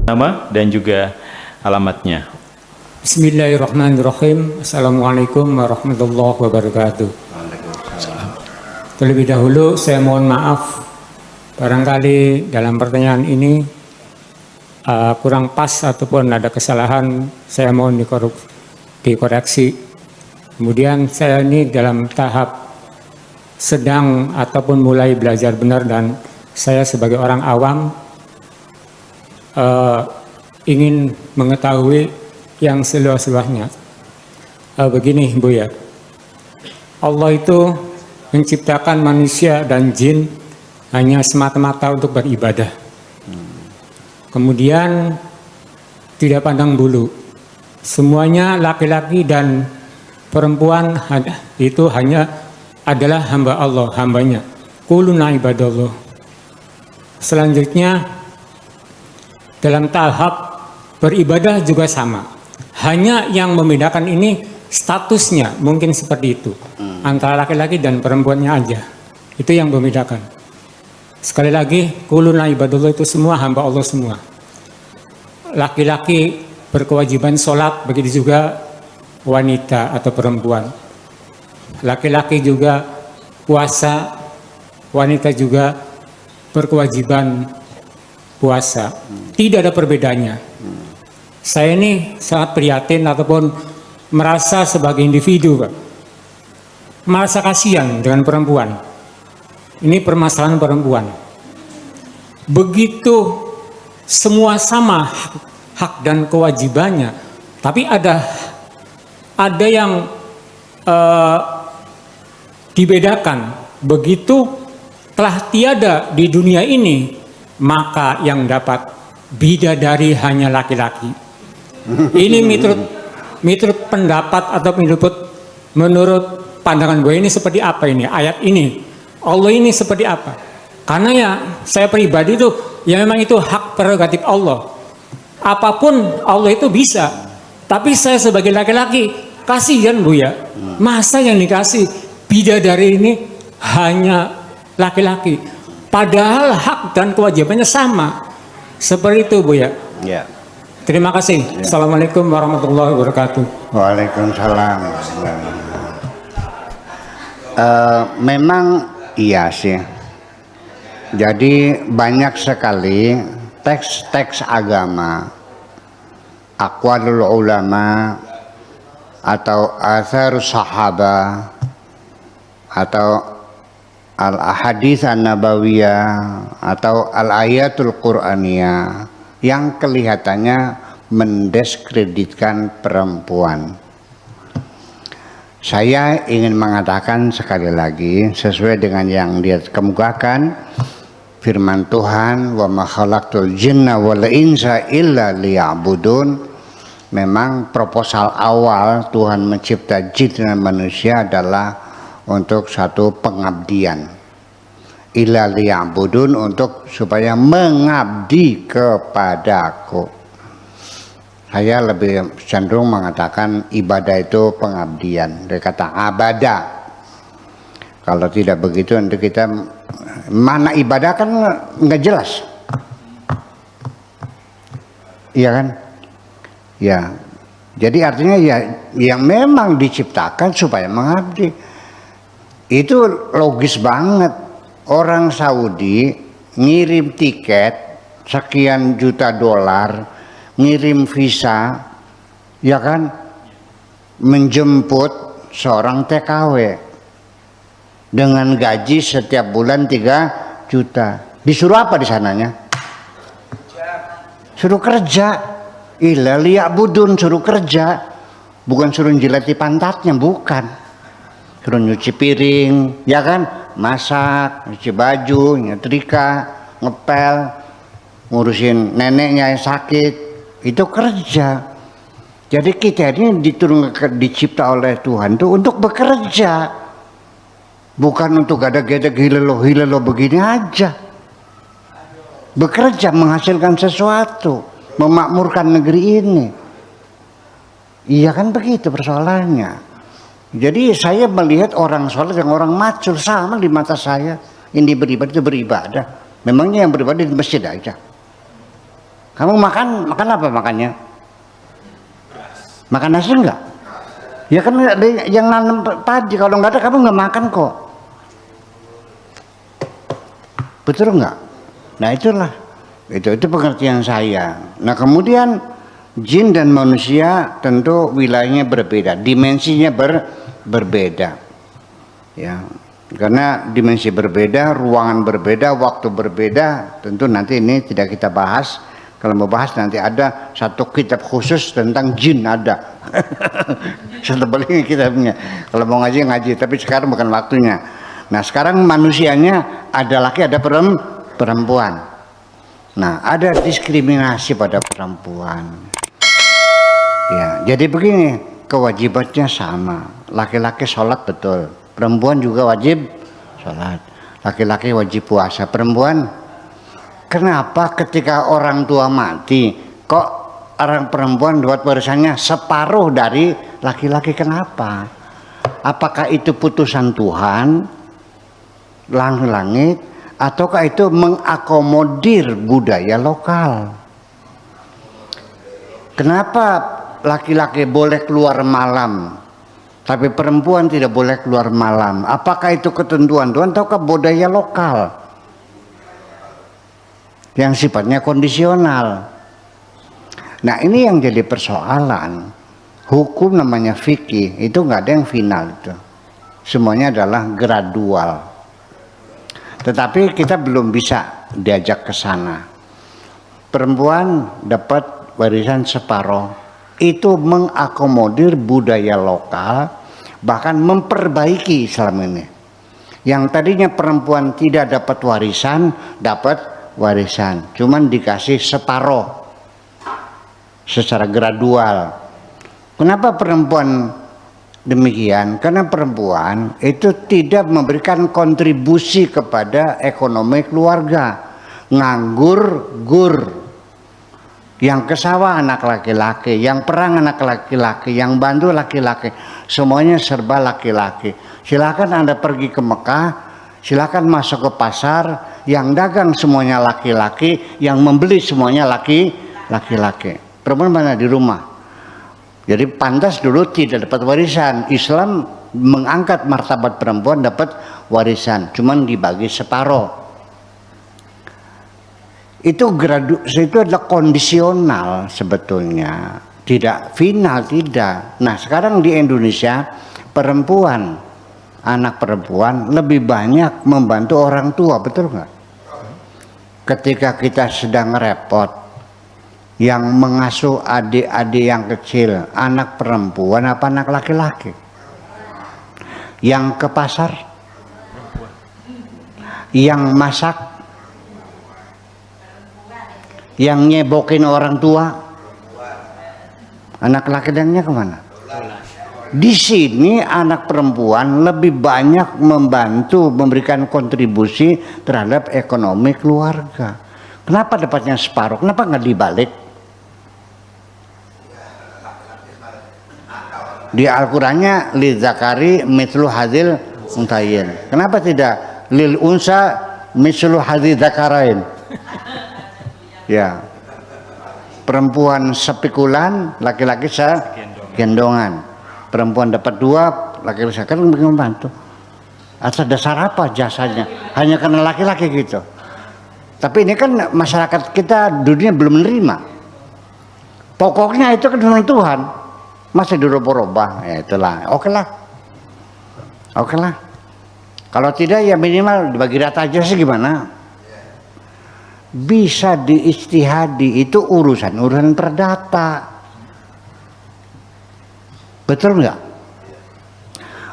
Nama dan juga alamatnya. Bismillahirrahmanirrahim. Assalamualaikum warahmatullahi wabarakatuh. Terlebih dahulu saya mohon maaf, barangkali dalam pertanyaan ini kurang pas ataupun ada kesalahan, saya mohon dikoreksi. Kemudian saya ini dalam tahap sedang ataupun mulai belajar benar, dan saya sebagai orang awam ingin mengetahui yang seluas-luasnya. Begini Bu ya, Allah itu menciptakan manusia dan jin hanya semata-mata untuk beribadah. Kemudian tidak pandang bulu, semuanya laki-laki dan perempuan itu hanya adalah hamba Allah, hambanya. Kuluna ibadallah. Selanjutnya dalam tahap beribadah juga sama. Hanya yang membedakan ini statusnya mungkin seperti itu. Antara laki-laki dan perempuannya aja. Itu yang membedakan. Sekali lagi, kuluna ibadallah itu semua hamba Allah semua. Laki-laki berkewajiban sholat, begitu juga wanita atau perempuan. Laki-laki juga puasa, wanita juga berkewajiban puasa. Tidak ada perbedaannya. Saya ini sangat prihatin ataupun merasa sebagai individu, Pak, merasa kasihan dengan perempuan. Ini permasalahan perempuan. Begitu semua sama hak dan kewajibannya, tapi ada yang dibedakan. Begitu telah tiada di dunia ini, maka yang dapat bidadari hanya laki-laki. Ini menurut pendapat atau menurut pandangan gue, ini seperti apa ini ayat ini, Allah ini seperti apa? Karena ya saya pribadi itu ya memang itu hak prerogatif Allah. Apapun Allah itu bisa. Tapi saya sebagai laki-laki kasihan Bu ya. Masa yang dikasih bidadari ini hanya laki-laki? Padahal hak dan kewajibannya sama. Seperti itu Bu ya. Ya. Terima kasih. Ya. Assalamualaikum warahmatullahi wabarakatuh. Waalaikumsalam. Memang iya sih. Jadi banyak sekali teks-teks agama, aqwalul ulama atau atharus sahabah atau al-ahadits an-nabawiyah atau al-ayatul qur'aniyah yang kelihatannya mendiskreditkan perempuan. Saya ingin mengatakan sekali lagi sesuai dengan yang dia kemukakan, firman Tuhan, wa ma khalaqtul jinna wal insa illa liya'budun. Memang proposal awal Tuhan mencipta jin dan manusia adalah untuk satu pengabdian. Illa liya'budun, untuk supaya mengabdi kepadaku. Saya lebih cenderung mengatakan ibadah itu pengabdian. Dari kata abada. Kalau tidak begitu nanti kita mana ibadah kan nggak jelas. Iya kan? Ya. Jadi artinya ya yang memang diciptakan supaya mengabdi. Itu logis banget. Orang Saudi ngirim tiket sekian juta dolar, ngirim visa, ya kan, menjemput seorang TKW dengan gaji setiap bulan 3 juta. Disuruh apa di sananya? Suruh kerja. Illa liya'budun, suruh kerja. Bukan suruh jilati pantatnya, bukan. Suruh nyuci piring, ya kan? Masak, nyuci baju, nyetrika, ngepel, ngurusin neneknya yang sakit, itu kerja. Jadi kita ini dicipta oleh Tuhan itu untuk bekerja, bukan untuk gada-gada hilalo begini aja. Bekerja menghasilkan sesuatu, memakmurkan negeri ini. Iya kan begitu persoalannya. Jadi saya melihat orang sholat yang orang macul sama di mata saya. Ini beribadah itu beribadah. Memangnya yang beribadah di masjid aja. Kamu makan apa makannya? Makan nasi enggak? Ya kan ada yang nanam padi, kalau nggak ada kamu nggak makan kok. Betul nggak? Nah itulah, itu pengertian saya. Nah kemudian jin dan manusia tentu wilayahnya berbeda, dimensinya berbeda. Ya, karena dimensi berbeda, ruangan berbeda, waktu berbeda. Tentu nanti ini tidak kita bahas. Kalau mau bahas nanti ada satu kitab khusus tentang jin ada. Saya tebal ini kitabnya. Kalau mau ngaji, tapi sekarang bukan waktunya. Nah sekarang manusianya ada laki ada perempuan. Nah ada diskriminasi pada perempuan. Ya, jadi begini, kewajibannya sama. Laki-laki sholat betul, perempuan juga wajib sholat. Laki-laki wajib puasa, perempuan. Kenapa ketika orang tua mati kok orang perempuan dapat warisannya separuh dari laki-laki? Kenapa? Apakah itu putusan Tuhan langit ataukah itu mengakomodir budaya lokal? Kenapa laki-laki boleh keluar malam tapi perempuan tidak boleh keluar malam? Apakah itu ketentuan Tuhan ataukah budaya lokal yang sifatnya kondisional? Nah ini yang jadi persoalan. Hukum namanya fikih, itu nggak ada yang final itu. Semuanya adalah gradual. Tetapi kita belum bisa diajak ke sana. Perempuan dapat warisan separuh, itu mengakomodir budaya lokal, bahkan memperbaiki Islam ini. Yang tadinya perempuan tidak dapat warisan, dapat warisan, cuman dikasih separuh secara gradual. Kenapa perempuan demikian? Karena perempuan itu tidak memberikan kontribusi kepada ekonomi keluarga. Nganggur, gur. Yang ke sawah anak laki-laki, yang perang anak laki-laki, yang bantu laki-laki, semuanya serba laki-laki. Silakan Anda pergi ke Mekah, silakan masuk ke pasar, yang dagang semuanya laki-laki, yang membeli semuanya laki-laki. Perempuan mana di rumah? Jadi pantas dulu tidak dapat warisan. Islam mengangkat martabat perempuan dapat warisan, cuman dibagi separuh. Itu adalah kondisional sebetulnya, tidak final, tidak. Nah sekarang di Indonesia perempuan, anak perempuan lebih banyak membantu orang tua, betul nggak? Ketika kita sedang repot, yang mengasuh adik-adik yang kecil, anak perempuan apa anak laki-laki? Yang ke pasar, yang masak, yang nyebokin orang tua, anak laki-lakinya kemana? Di sini anak perempuan lebih banyak membantu, memberikan kontribusi terhadap ekonomi keluarga. Kenapa dapatnya separuh? Kenapa nggak dibalik? Di Al-Qurannya li zakari mithlu hadzil untayin. Kenapa tidak lil unsa mithlu hadzil zakarain? Ya, perempuan sepikulan, laki-laki segendongan. Perempuan dapat 2, laki-laki kan membantu. Atas dasar apa jasanya? Hanya karena laki-laki gitu. Tapi ini kan masyarakat kita dunia belum menerima. Pokoknya itu kan firman Tuhan. Masih dirubah-rubah, ya itulah. Oke lah. Kalau tidak ya minimal dibagi rata aja sih gimana? Bisa diijtihadi, itu urusan perdata. Betul nggak?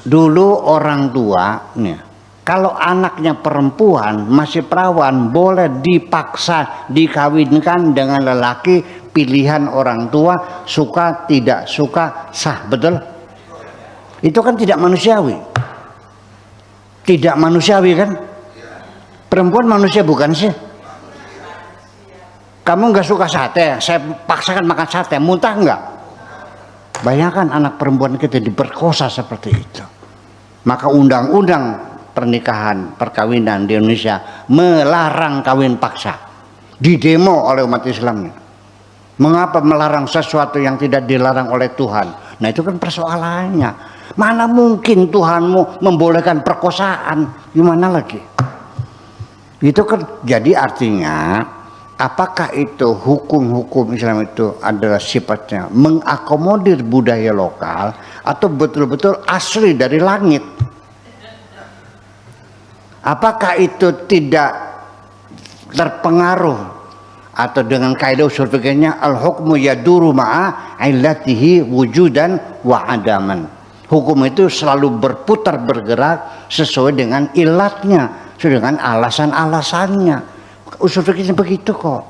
Dulu orang tua nih, kalau anaknya perempuan masih perawan boleh dipaksa dikawinkan dengan lelaki pilihan orang tua, suka tidak suka sah, betul? Itu kan tidak manusiawi. Tidak manusiawi kan? Perempuan manusia bukan sih? Kamu nggak suka sate, saya paksakan makan sate, muntah nggak? Bayangkan anak perempuan kita diperkosa seperti itu. Maka undang-undang pernikahan, perkawinan di Indonesia melarang kawin paksa. Didemo oleh umat Islam. Mengapa melarang sesuatu yang tidak dilarang oleh Tuhan? Nah itu kan persoalannya. Mana mungkin Tuhanmu membolehkan perkosaan? Gimana lagi? Itu kan jadi artinya, apakah itu hukum-hukum Islam itu adalah sifatnya mengakomodir budaya lokal atau betul-betul asli dari langit? Apakah itu tidak terpengaruh atau dengan kaidah usul fikihnya al-hukmu yaduru ma'a illatihi wujudan wa adaman. Hukum itu selalu berputar bergerak sesuai dengan ilatnya, sesuai dengan alasan-alasannya. Usul fikihnya begitu kok.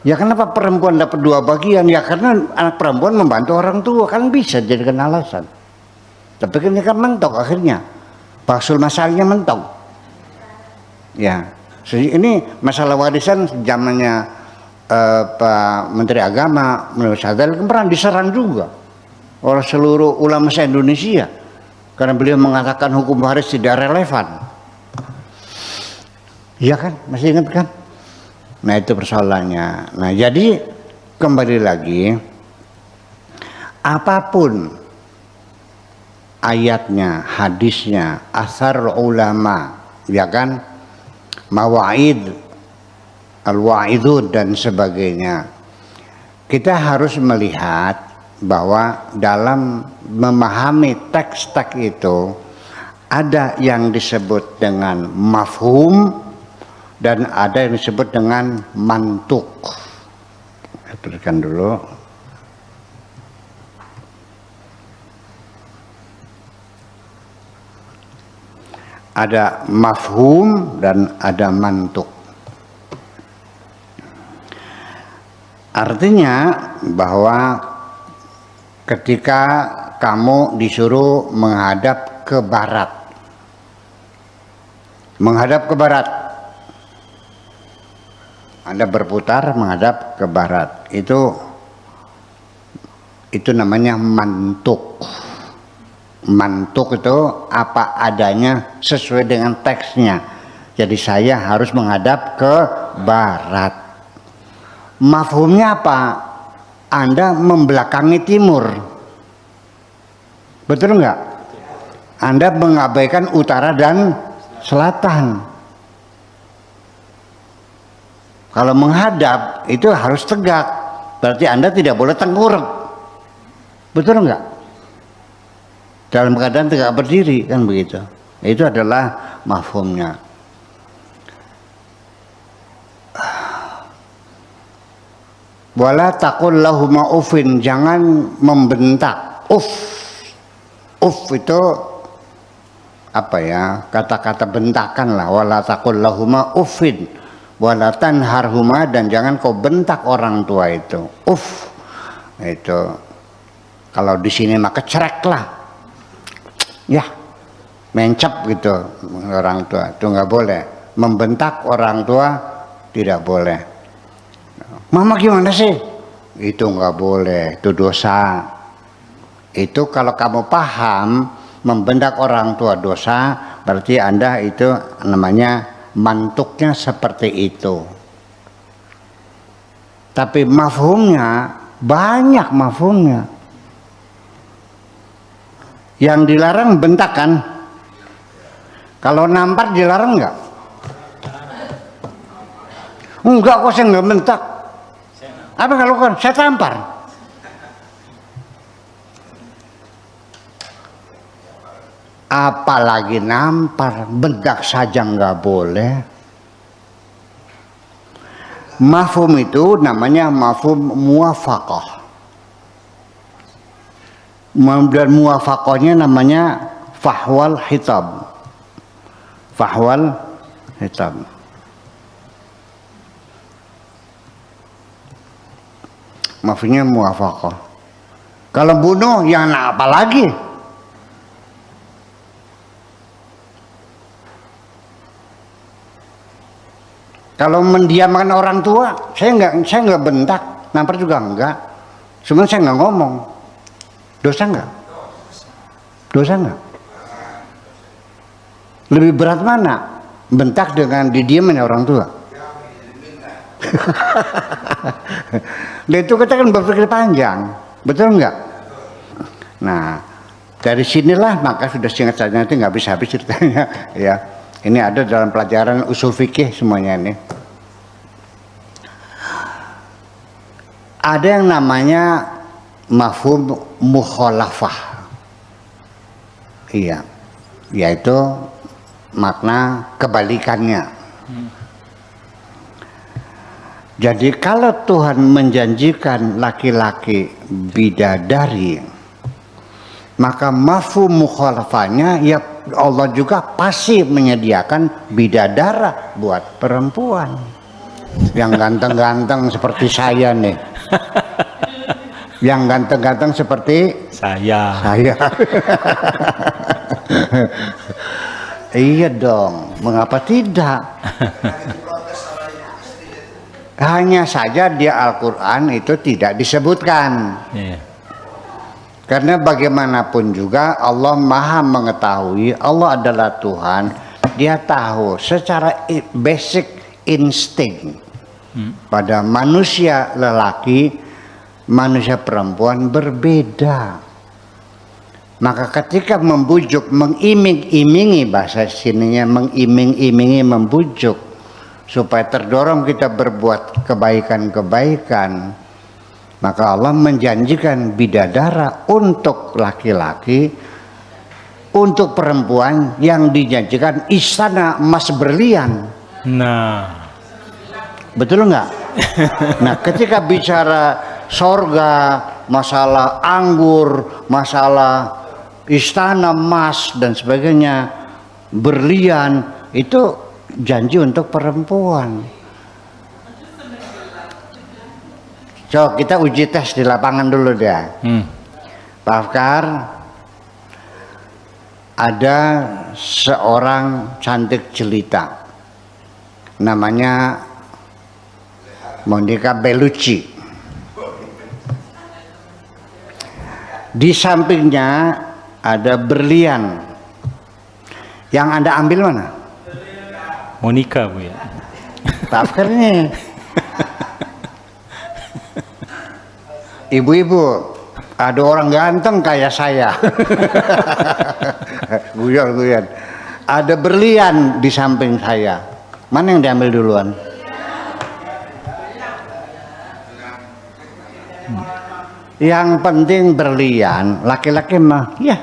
Ya kenapa perempuan dapat 2 bagian? Ya karena anak perempuan membantu orang tua, kan bisa jadikan alasan. Tapi kan ini kan mentok akhirnya. Basul masalahnya mentok. Ya. Ini masalah warisan zamannya Pak Menteri Agama menurut saya pernah diserang juga oleh seluruh ulama se-Indonesia karena beliau mengatakan hukum waris tidak relevan. Iya kan? Masih ingat kan? Nah itu persoalannya. Nah jadi kembali lagi, apapun ayatnya, hadisnya, asar ulama, ya kan? Mawaid, al-wa'idun dan sebagainya. Kita harus melihat bahwa dalam memahami teks-teks itu ada yang disebut dengan mafhum dan ada yang disebut dengan mantuk. Saya tuliskan dulu. Ada mafhum dan ada mantuk. Artinya bahwa ketika kamu disuruh menghadap ke barat, Anda berputar menghadap ke barat, itu namanya mantuk. Mantuk itu apa adanya sesuai dengan teksnya. Jadi saya harus menghadap ke barat. Mafhumnya apa? Anda membelakangi timur. Betul enggak? Anda mengabaikan utara dan selatan. Kalau menghadap itu harus tegak. Berarti Anda tidak boleh tengkurap. Betul enggak? Dalam keadaan tegak berdiri, kan begitu. Itu adalah mafhumnya. Wala taqul lahuma uffin, jangan membentak. Uff itu apa ya? Kata-kata bentakan lah. Wala taqul lahuma uffin, wala tanharhuma, dan jangan kau bentak orang tua itu. Uff itu kalau di sini maka cerek lah. Ya, mencap gitu orang tua, itu nggak boleh. Membentak orang tua tidak boleh. Mama gimana sih? Itu nggak boleh, itu dosa. Itu kalau kamu paham membentak orang tua dosa, berarti Anda itu namanya mantuknya seperti itu. Tapi mafhumnya banyak mafhumnya. Yang dilarang bentakan. Kalau nampar dilarang enggak? Enggak kok, saya enggak bentak. Apa kalau kan saya tampar? Apalagi nampar, bentak saja enggak boleh. Mafhum itu namanya mafhum muwafaqah. Dan muwafaqahnya namanya fahwal hitab. Fahwal hitab. Maksudnya muwafaqah. Kalau bunuh yang apa lagi? Kalau mendiamkan orang tua, saya nggak bentak, nampar juga enggak. Sebenarnya saya nggak ngomong. Dosa enggak? Dosa enggak? Lebih berat mana? Bentak dengan didiamin orang tua? Nah, itu kita kan berpikir panjang, betul nggak? Nah, dari sinilah maka sudah singkat saja, nanti nggak bisa habis ceritanya ya. Ini ada dalam pelajaran usul fikih semuanya ini. Ada yang namanya mafhum mukhalafah. Iya, yaitu makna kebalikannya. Jadi kalau Tuhan menjanjikan laki-laki bidadari, maka mafhum mukhalafahnya ya Allah juga pasti menyediakan bidadara buat perempuan yang ganteng-ganteng seperti saya nih. Yang ganteng-ganteng seperti Saya. Iya dong, mengapa tidak? Hanya saja di Al-Quran itu tidak disebutkan. Iya. Karena bagaimanapun juga Allah maha mengetahui, Allah adalah Tuhan. Dia tahu secara basic insting pada manusia lelaki, manusia perempuan berbeda. Maka ketika membujuk, mengiming-imingi, bahasa sininya mengiming-imingi, membujuk supaya terdorong kita berbuat kebaikan-kebaikan, maka Allah menjanjikan bidadara untuk laki-laki, untuk perempuan yang dijanjikan istana emas berlian. Nah, betul nggak? Nah, ketika bicara sorga, masalah anggur, masalah istana emas dan sebagainya, berlian, itu janji untuk perempuan. So, kita uji tes di lapangan dulu deh. Pak Afkar, ada seorang cantik jelita, namanya Monica Bellucci. Di sampingnya ada berlian. Yang Anda ambil mana? Monica, Bu ya. Pak Afkar ini. Ibu-ibu, ada orang ganteng kayak saya. Guyon-guyon. Ada berlian di samping saya. Mana yang diambil duluan? Yang penting berlian, laki-laki mah ya.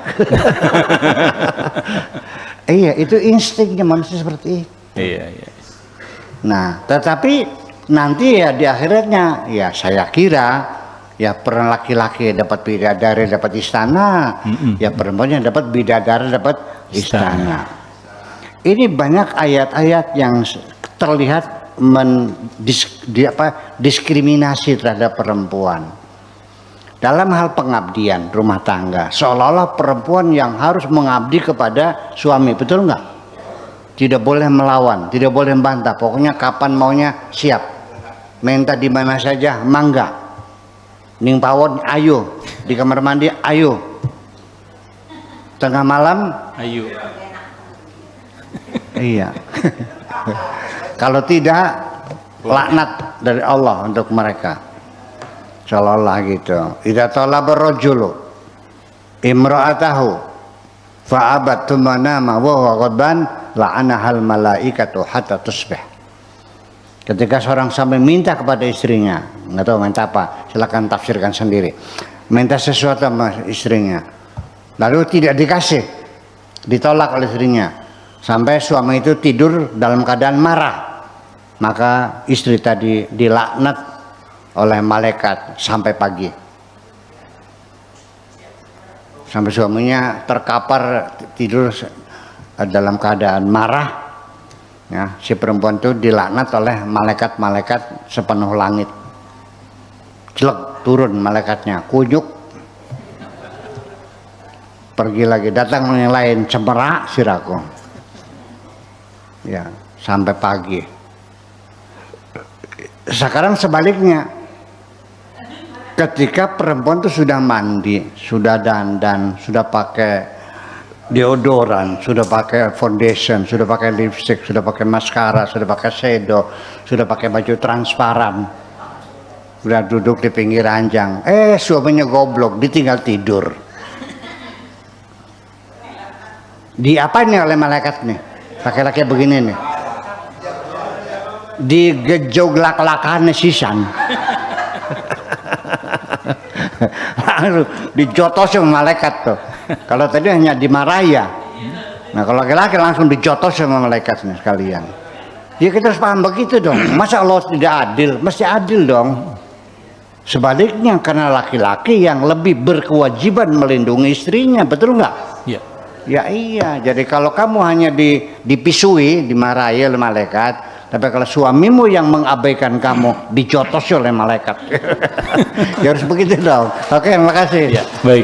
Iya, itu instingnya manusia seperti itu. Iya, iya. Nah, tetapi nanti ya di akhirnya ya saya kira ya pernah laki-laki dapat bidadari dapat istana, ya perempuan yang dapat bidadari dapat istana. Ini banyak ayat-ayat yang terlihat diskriminasi terhadap perempuan. Dalam hal pengabdian rumah tangga, seolah-olah perempuan yang harus mengabdi kepada suami, betul nggak? Tidak boleh melawan, tidak boleh membantah, pokoknya kapan maunya siap. Minta di mana saja, mangga. Ning pawon, ayo. Di kamar mandi, ayo. Tengah malam, Ayo. iya. Kalau tidak, laknat dari Allah untuk mereka. Seolah-olah gitu. Idza talaba ar-rajulu imra'atahu fa'abat tumanama wa huwa ghadban la'anahal malaikatu hatta tusbih. Ketika seorang sampai minta kepada istrinya, nggak tahu minta apa, silakan tafsirkan sendiri. Minta sesuatu sama istrinya, lalu tidak dikasih, ditolak oleh istrinya, sampai suami itu tidur dalam keadaan marah, maka istri tadi dilaknat oleh malaikat sampai pagi. Sampai suaminya terkapar tidur dalam keadaan marah, ya, si perempuan itu dilaknat oleh malaikat-malaikat sepenuh langit. Jelek turun malaikatnya, kunyuk, pergi lagi, datang yang lain, cemerak siraku, ya, sampai pagi. Sekarang sebaliknya, ketika perempuan itu sudah mandi, sudah dandan, sudah pakai deodoran, sudah pakai foundation, sudah pakai lipstick, sudah pakai maskara, sudah pakai shadow, sudah pakai baju transparan, sudah duduk di pinggir ranjang. Suaminya goblok, ditinggal tidur. Diapain nih oleh malaikat nih? Laki-laki begini nih. Digejog lak-lakan sisan. Langsung dijotos sama malaikat tuh. Kalau tadi hanya dimarahi ya. Nah kalau laki-laki langsung dijotos sama malaikatnya sekalian. Ya kita harus paham begitu dong. Masa Allah tidak adil? Mesti adil dong. Sebaliknya karena laki-laki yang lebih berkewajiban melindungi istrinya, betul nggak? Iya. Ya iya. Jadi kalau kamu hanya dipisui, dimarahi oleh malaikat, tapi kalau suamimu yang mengabaikan kamu, dijotos oleh malaikat. Ya harus begitu dong. Oke, terima kasih. Ya, baik.